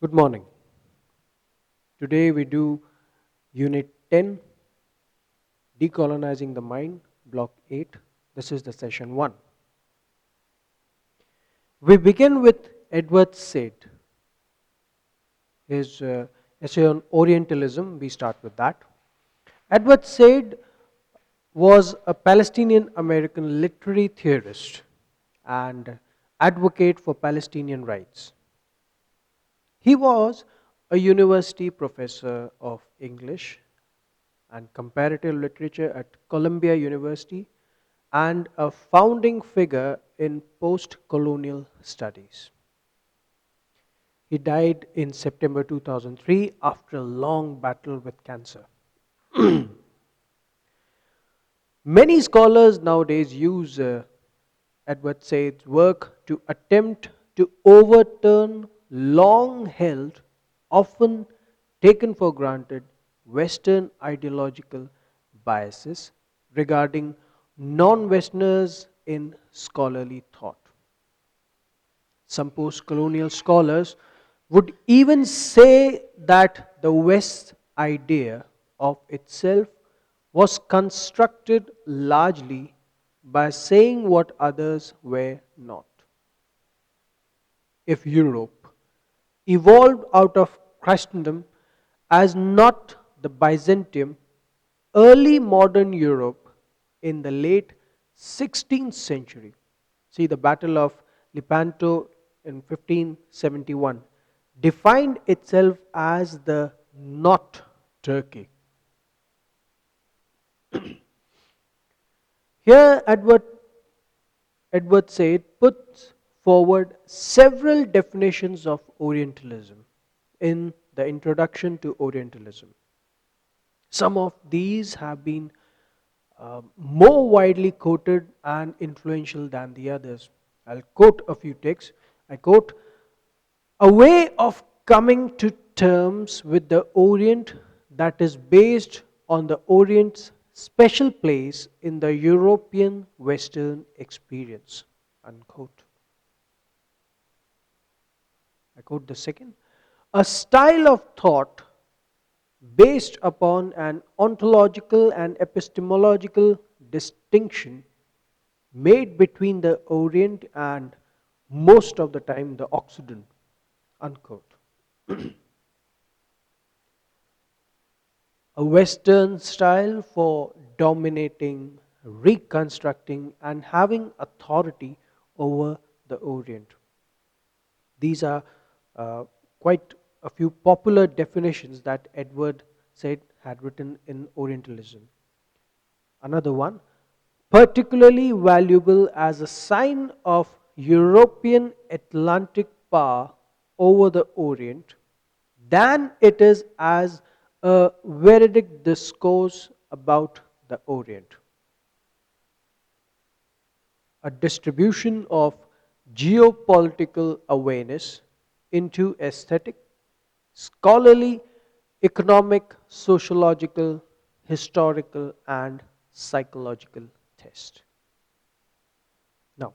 Good morning. Today we do Unit 10, Decolonizing the Mind, Block 8. This is the session 1. We begin with Edward Said, his essay on Orientalism. We start with that. Edward Said was a Palestinian American literary theorist and advocate for Palestinian rights. He was a university professor of English and comparative literature at Columbia University and a founding figure in post colonial studies. He died in September 2003 after a long battle with cancer. Many scholars nowadays use Edward Said's work to attempt to overturn long held, often taken for granted, Western ideological biases regarding non Westerners in scholarly thought. Some post colonial scholars would even say that the West idea of itself was constructed largely by saying what others were not. If Europe evolved out of Christendom as not the Byzantium, early modern Europe in the late 16th century, see the Battle of Lepanto in 1571, defined itself as the not Turkey. Here, Edward Said puts forward several definitions of Orientalism in the introduction to Orientalism. Some of these have been more widely quoted and influential than the others. I'll quote a few texts. I quote, a way of coming to terms with the Orient that is based on the Orient's special place in the European Western experience. Unquote. I quote the second. A style of thought based upon an ontological and epistemological distinction made between the Orient and most of the time the Occident. Unquote. A Western style for dominating, reconstructing, and having authority over the Orient. These are quite a few popular definitions that Edward Said had written in Orientalism. Another one, particularly valuable as a sign of European Atlantic power over the Orient than it is as a veridic discourse about the Orient. A distribution of geopolitical awareness into aesthetic, scholarly, economic, sociological, historical, and psychological test. Now,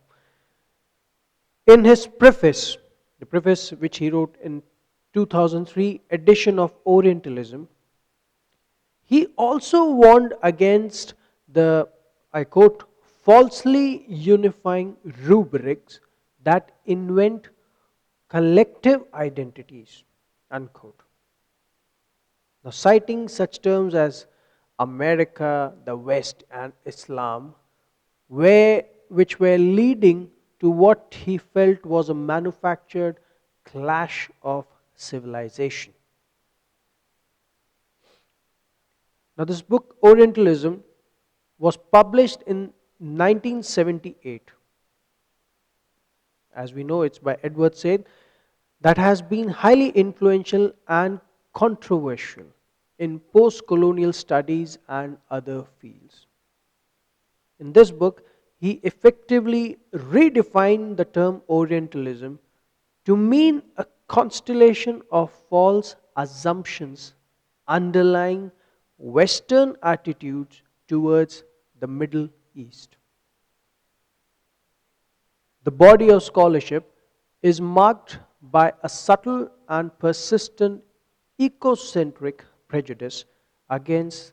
in his preface, the preface which he wrote in 2003 edition of Orientalism, he also warned against the, I quote, falsely unifying rubrics that invent collective identities, unquote. Now, citing such terms as America, the West, and Islam, which were leading to what he felt was a manufactured clash of civilization. Now, this book, Orientalism, was published in 1978. As we know, it's by Edward Said, that has been highly influential and controversial in post colonial studies and other fields. In this book, he effectively redefined the term Orientalism to mean a constellation of false assumptions underlying Western attitudes towards the Middle East. The body of scholarship is marked by a subtle and persistent ecocentric prejudice against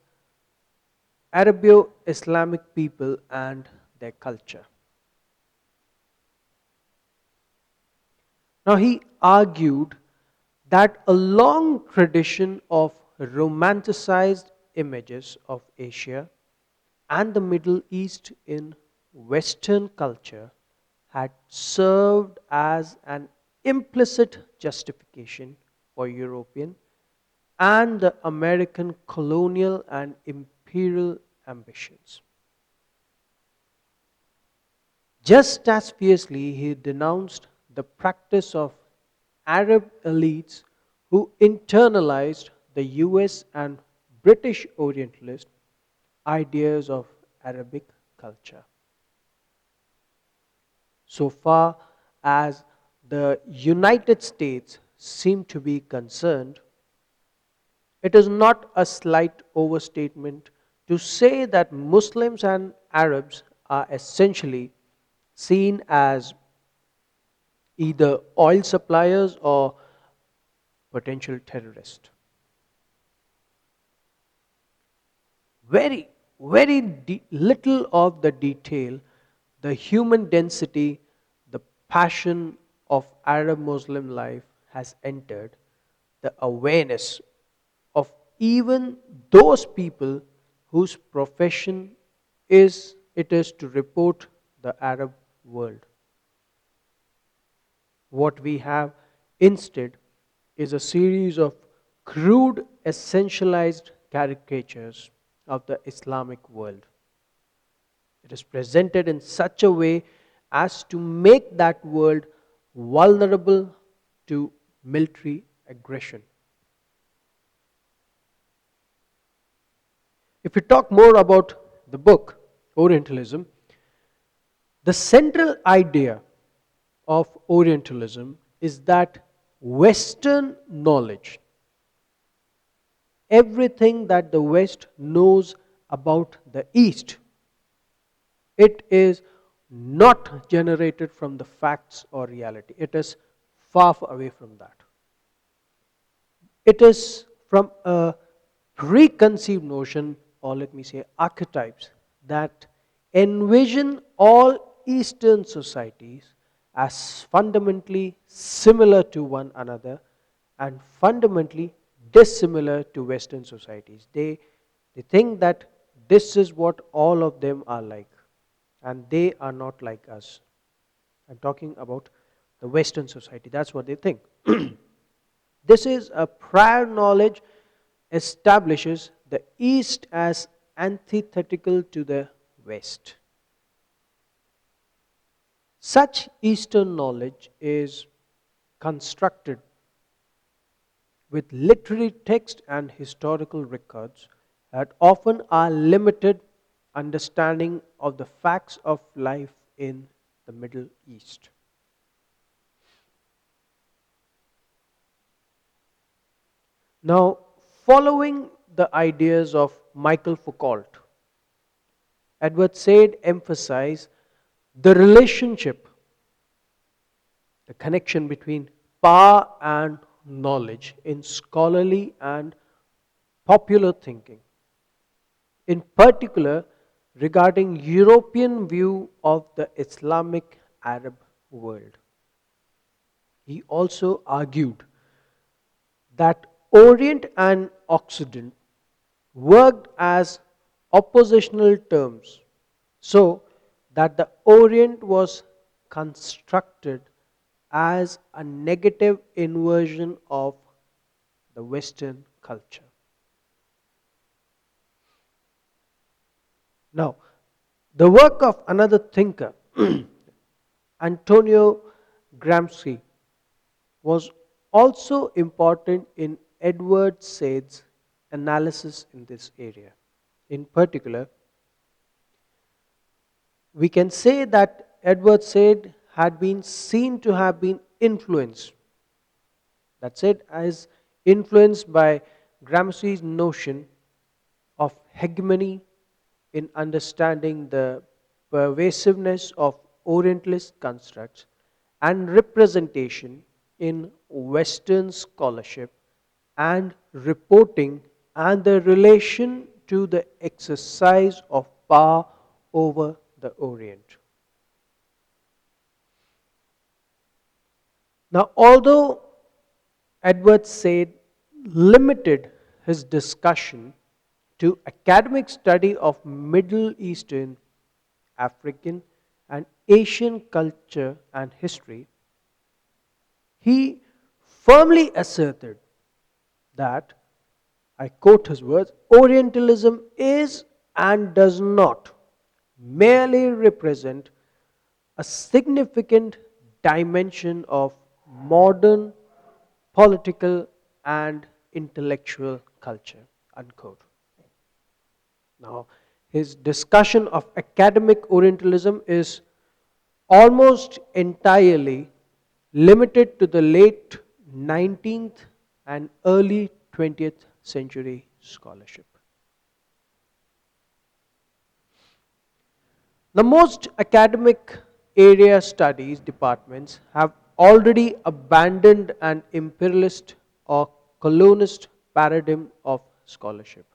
Arabo Islamic people and their culture. Now, he argued that a long tradition of romanticized images of Asia and the Middle East in Western culture had served as an implicit justification for European and the American colonial and imperial ambitions. Just as fiercely, he denounced the practice of Arab elites who internalized the US and British Orientalist ideas of Arabic culture. So far as the United States seem to be concerned, it is not a slight overstatement to say that Muslims and Arabs are essentially seen as either oil suppliers or potential terrorists. Very, little of the detail, the human density, the passion of Arab Muslim life has entered the awareness of even those people whose profession is to report the Arab world. What we have instead is a series of crude, essentialized caricatures of the Islamic world. It is presented in such a way as to make that world vulnerable to military aggression. If we talk more about the book, Orientalism, the central idea of Orientalism is that Western knowledge, everything that the West knows about the East, it is not generated from the facts or reality. It is far away from that. It is from a preconceived notion, or let me say archetypes, that envision all Eastern societies as fundamentally similar to one another and fundamentally dissimilar to Western societies. They think that this is what all of them are like, and they are not like us. I'm talking about the Western society. That's what they think. This is a prior knowledge establishes the East as antithetical to the West. Such Eastern knowledge is constructed with literary text and historical records that often are limited understanding of the facts of life in the Middle East. Now, following the ideas of Michael Foucault, Edward Said emphasized the relationship, the connection between power and knowledge in scholarly and popular thinking, in particular regarding European view of the Islamic Arab world. He also argued that Orient and Occident worked as oppositional terms, so that the Orient was constructed as a negative inversion of the Western culture. Now, the work of another thinker, Antonio Gramsci, was also important in Edward Said's analysis in this area. In particular, we can say that Edward Said had been seen to have been influenced. That's it, as influenced by Gramsci's notion of hegemony in understanding the pervasiveness of Orientalist constructs and representation in Western scholarship and reporting and the relation to the exercise of power over the Orient. Now, although Edward Said limited his discussion to academic study of Middle Eastern, African, and Asian culture and history, he firmly asserted that, I quote his words, Orientalism is and does not merely represent a significant dimension of modern political and intellectual culture. Unquote. Now, his discussion of academic Orientalism is almost entirely limited to the late 19th and early 20th century scholarship. The most academic area studies departments have already abandoned an imperialist or colonist paradigm of scholarship.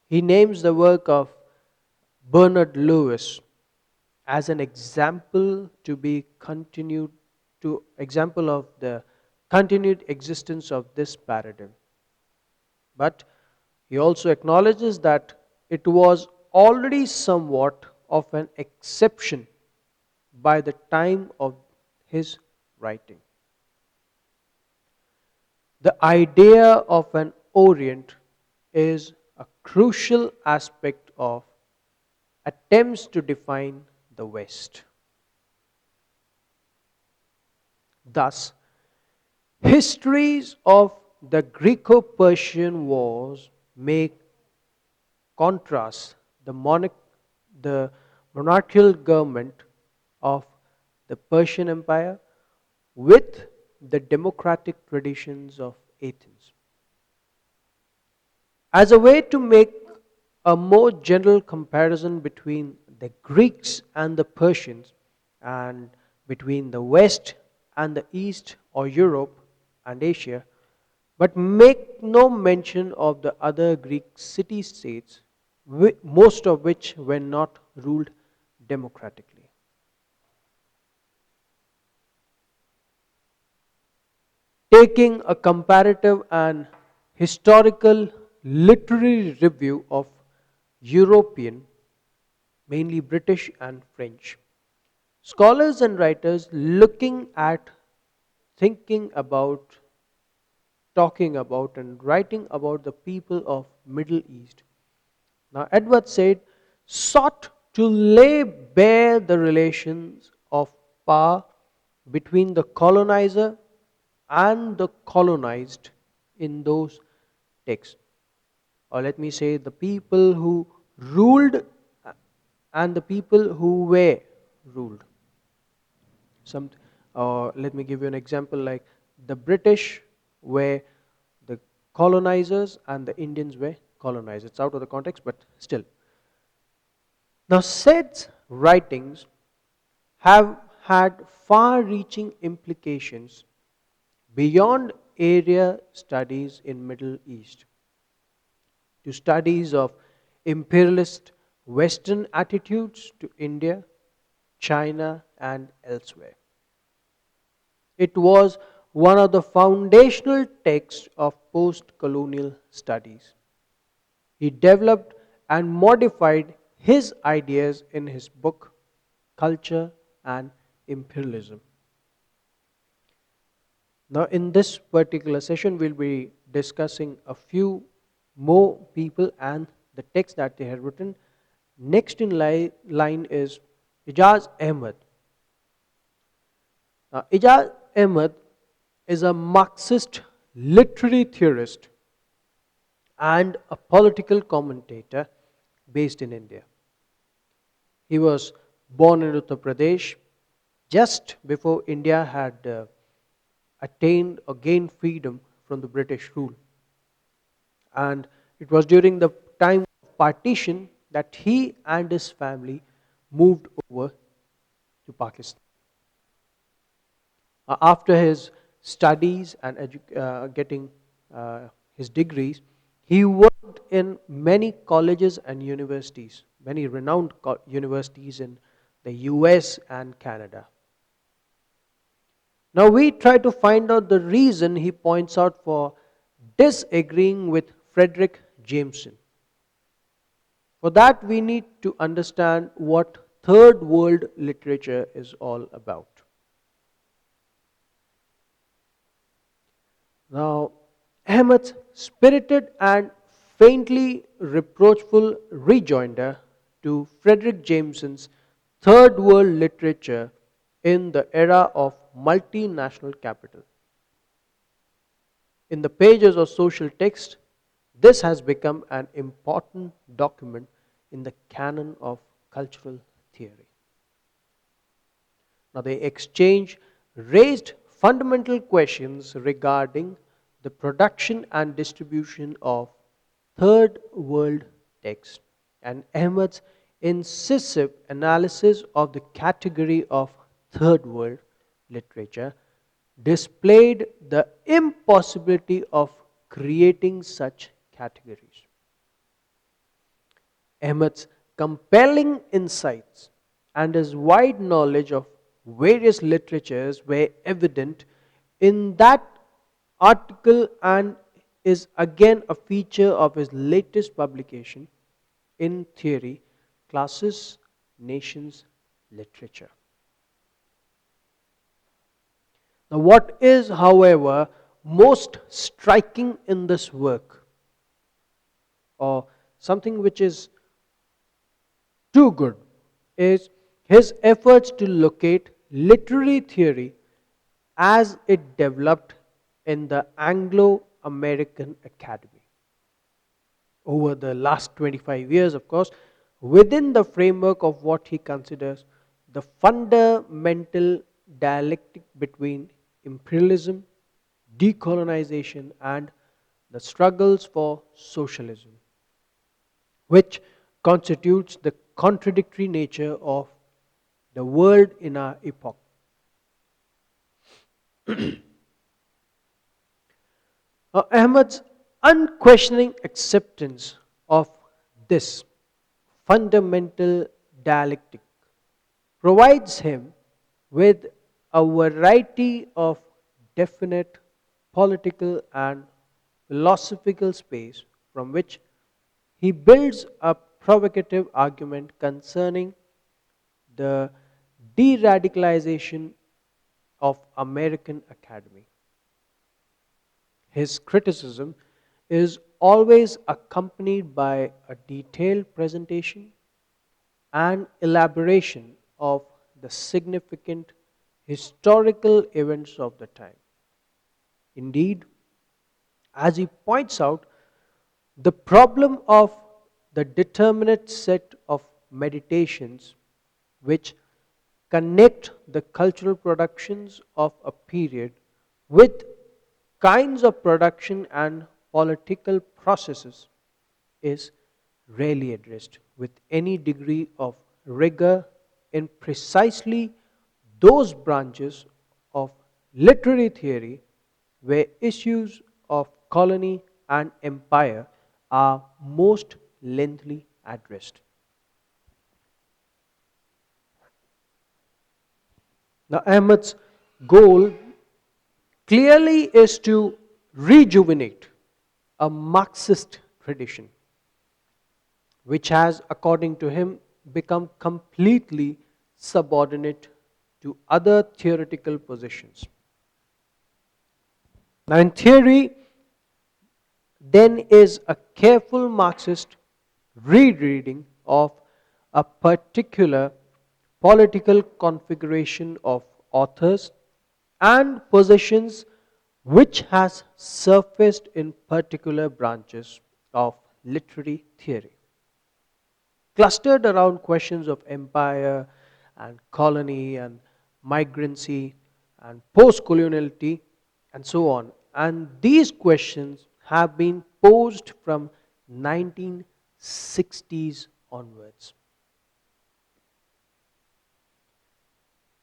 He names the work of Bernard Lewis as an example to be continued to example of the continued existence of this paradigm. But he also acknowledges that it was already somewhat of an exception by the time of his writing. The idea of an Orient is a crucial aspect of attempts to define the West. Thus, histories of the Greco Persian Wars may contrast the monarchical government of the Persian Empire with the democratic traditions of Athens. As a way to make a more general comparison between the Greeks and the Persians, and between the West and the East, or Europe and Asia, but make no mention of the other Greek city states, most of which were not ruled democratically. Taking a comparative and historical literary review of European, mainly British and French, scholars and writers looking at, thinking about, talking about, and writing about the people of Middle East. Now, Edward Said sought to lay bare the relations of power between the colonizer and the colonized in those texts. Or let me say, the people who ruled and the people who were ruled. Some, Let me give you an example like the British were the colonizers and the Indians were colonized. It's out of the context, but still. Now, Said's writings have had far reaching implications beyond area studies in Middle East to studies of imperialist Western attitudes to India, China, and elsewhere. It was one of the foundational texts of post colonial studies. He developed and modified his ideas in his book, Culture and Imperialism. Now, in this particular session, we'll be discussing a few more people and the text that they have written. Next in line is Ijaz Ahmed. Now, Ijaz Ahmed is a Marxist literary theorist and a political commentator based in India. He was born in Uttar Pradesh just before India had attained or gained freedom from the British rule. And it was during the time of partition that he and his family moved over to Pakistan. After his studies and getting uh, his degrees, he worked in many colleges and universities, many renowned universities in the US and Canada. Now we try to find out the reason he points out for disagreeing with Frederick Jameson. For that, we need to understand what third world literature is all about. Now, Ahmed's spirited and faintly reproachful rejoinder to Frederick Jameson's third world literature in the era of multinational capital. In the pages of social text, this has become an important document in the canon of cultural theory. Now, the exchange raised fundamental questions regarding the production and distribution of third world text, and Ahmed's incisive analysis of the category of third world literature displayed the impossibility of creating such categories. Ahmed's compelling insights and his wide knowledge of various literatures were evident in that article and is again a feature of his latest publication, In Theory, Classes, Nations, Literature. Now, what is, however, most striking in this work, or something which is too good, is his efforts to locate literary theory as it developed in the Anglo American Academy. Over the last 25 years, of course, within the framework of what he considers the fundamental dialectic between imperialism, decolonization, and the struggles for socialism, which constitutes the contradictory nature of the world in our epoch. Ahmed's unquestioning acceptance of this fundamental dialectic provides him with a variety of definite political and philosophical space from which he builds a provocative argument concerning the de-radicalization of American academy. His criticism is always accompanied by a detailed presentation and elaboration of the significant historical events of the time. Indeed, as he points out, the problem of the determinate set of meditations which connect the cultural productions of a period with kinds of production and political processes is rarely addressed with any degree of rigor in precisely those branches of literary theory where issues of colony and empire are most lengthily addressed. Now, Ahmed's goal clearly is to rejuvenate a Marxist tradition, which has, according to him, become completely subordinate to other theoretical positions. Now, in theory, then is a careful Marxist rereading of a particular political configuration of authors and positions which has surfaced in particular branches of literary theory, clustered around questions of empire and colony and migrancy and post coloniality and so on. And these questions have been posed from 1960s onwards.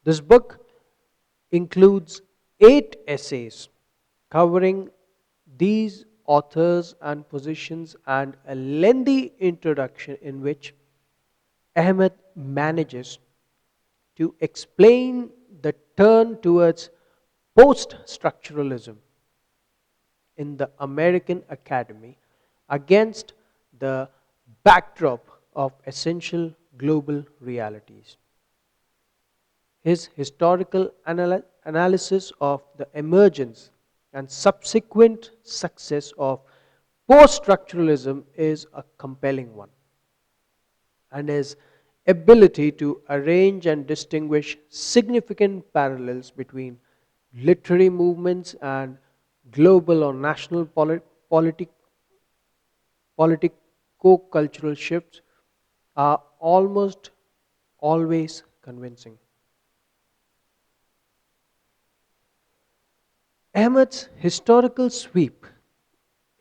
This book includes 8 essays covering these authors and positions and a lengthy introduction in which Ahmed manages to explain the turn towards post structuralism in the American academy against the backdrop of essential global realities. His historical analysis of the emergence and subsequent success of post structuralism is a compelling one, and his ability to arrange and distinguish significant parallels between literary movements and global or national politico-cultural shifts are almost always convincing. Ahmed's historical sweep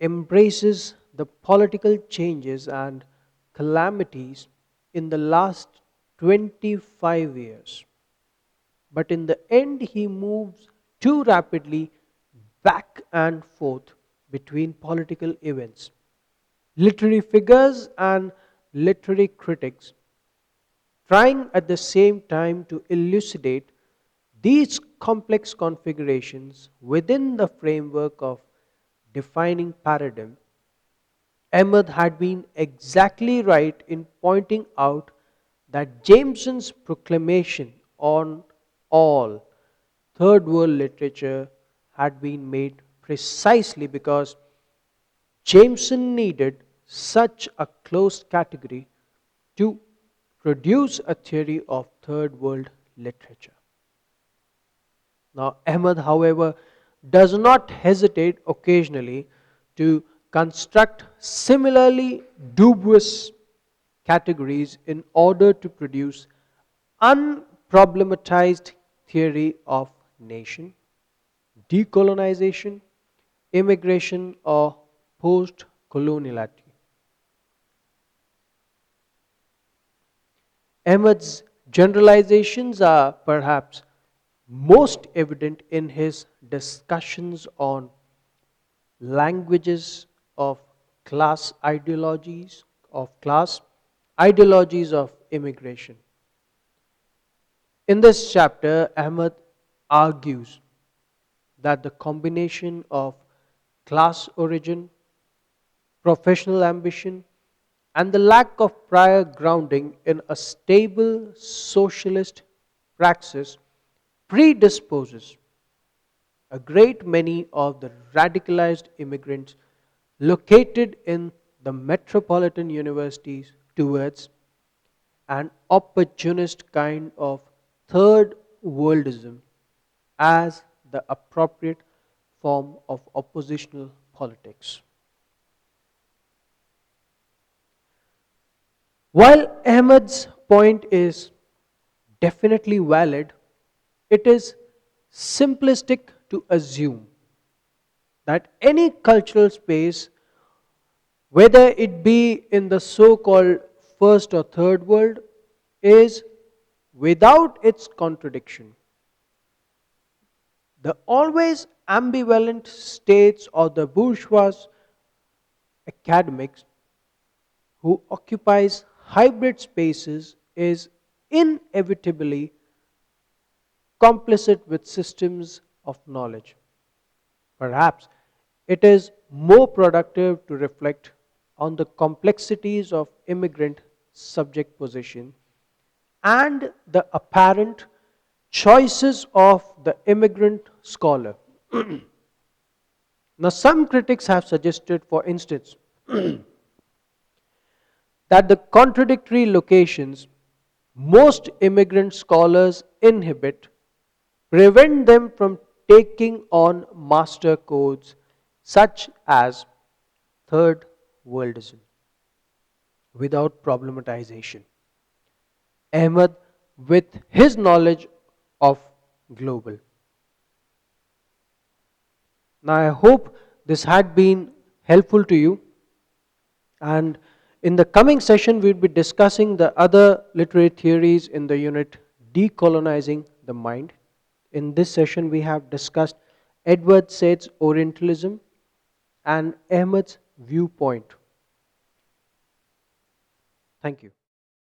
embraces the political changes and calamities in the last 25 years. But in the end, he moves too rapidly back and forth between political events, literary figures, and literary critics, trying at the same time to elucidate these complex configurations within the framework of defining paradigm. Ahmed had been exactly right in pointing out that Jameson's proclamation on all third world literature had been made precisely because Jameson needed such a closed category to produce a theory of third world literature. Now, Ahmed, however, does not hesitate occasionally to construct similarly dubious categories in order to produce unproblematized theory of nation, decolonization, immigration, or post coloniality. Ahmed's generalizations are perhaps most evident in his discussions on languages of class ideologies of immigration. In this chapter, Ahmed argues that the combination of class origin, professional ambition, and the lack of prior grounding in a stable socialist praxis predisposes a great many of the radicalized immigrants located in the metropolitan universities towards an opportunist kind of third worldism as the appropriate form of oppositional politics. While Ahmed's point is definitely valid, it is simplistic to assume that any cultural space, whether it be in the so called first or third world, is without its contradiction. The always ambivalent states or the bourgeois academics who occupies hybrid spaces is inevitably complicit with systems of knowledge. Perhaps it is more productive to reflect on the complexities of immigrant subject position and the apparent choices of the immigrant scholar. Now, some critics have suggested, for instance, that the contradictory locations most immigrant scholars inhibit prevent them from taking on master codes such as third worldism without problematization. Ahmed, with his knowledge of global. Now, I hope this had been helpful to you. And in the coming session, we'll be discussing the other literary theories in the unit Decolonizing the Mind. In this session, we have discussed Edward Said's Orientalism and Ahmed's viewpoint. Thank you.